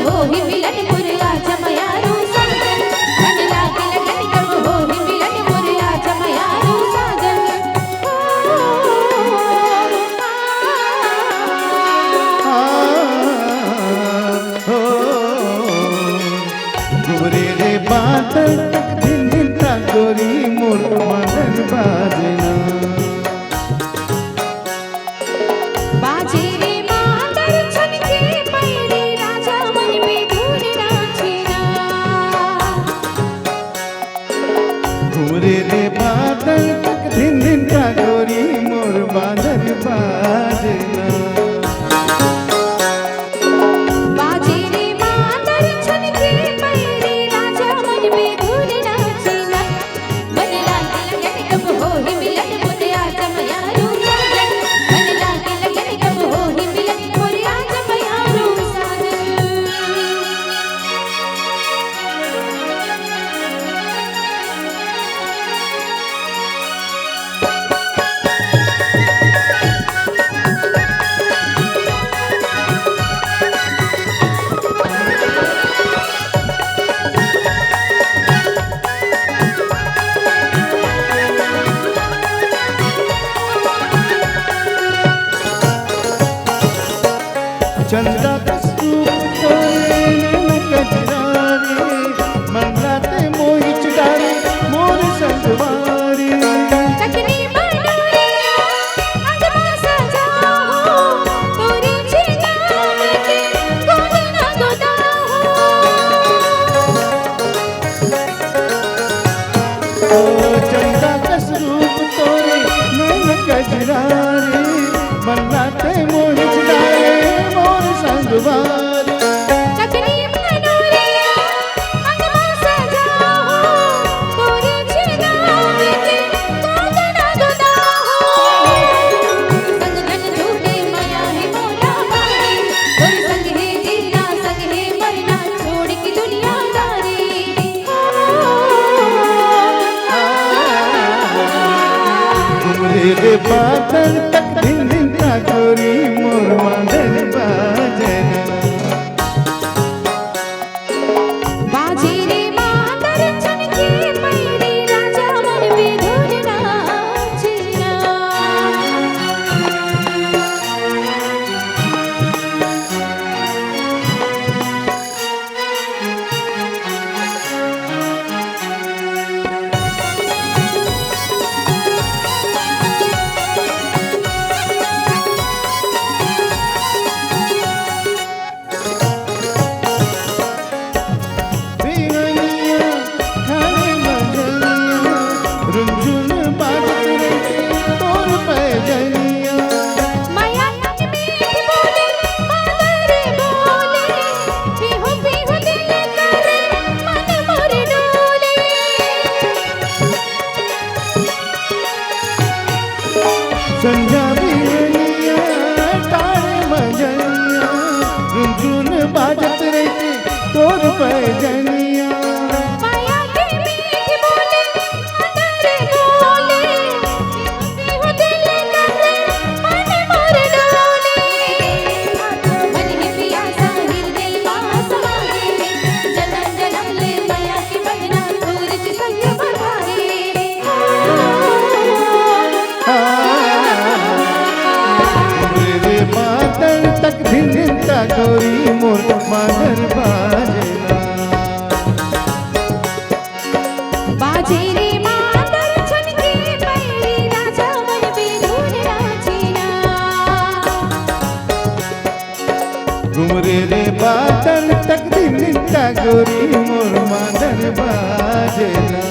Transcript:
हो ही मिलन मोरे आजा मयारू साजन मन लागे लगन कब हो ही मिलन मोरे आजा मयारू साजन घुमरे रे बादल दिन दिन ता गोरी मोर मदन बाजना बाजे रे मातर छनके पैरी राजा मन में धूल नाचेना घुमरे रे बादल दिन दिन ता गोरी मोर मदन बाजना बाजे रे मातर छनके पैरी राजा मन में धूल नाचेना मन लागे लगन कब हो ही मिलन मोरे आजा मयारू साजन मन लागे लगन कब हो ही मिलन मोरे आजा मयारू साजन चंदा कस्तूर तोरे नैन कजरारे मन राते मोहि चुड़ारे मोर संगवारी तकनी बनोरिया अंगमा सजा हो तोरी जीना के गोदना गोदा ओ चंदा कस्तूर तोरे नैन कजरारे मन राते मोहि चुड़ारे मोर संगवारी तकनी बनोरिया अंगमा सजा हो तोरी जीना के गोदना गोदा संग घन झूठे माया है मोला बारी और संग है जीना संग है मरना छोड़ के दुनियादारी घुमरे रे बादल तक दिन दिन ता गोरी मोर मदन बाजना बाजे रे मातर छनके पैरी राजा मन में धूल नाचेना बिहनिया खाने मजनिया रुंझुन बाजत रहते तोर पैजनिया माया तक मीठ बोले मादर बोले पीहू पीहू दिल करे मन मोरे डोले संझा बिहनिया तारे मजनिया रुंझुन बाजत रहते तोर पैजनिया माया के मीठ बोले मादर बोले पीहू दिल करे मन मोरे डोले मन ही प्यासा हृदय पास मांगे जन्म जन्म ले माया की बजना सूरज संग बधाए घुमरे रे बादल तक दिन दिन ता गोरी मोर मदन बाजना बाजे रे मातर छनके पैरी राजा मन में धूल नाचेना घुमरे रे बादल तक दिन दिन ता गोरी मोर मदन बाजना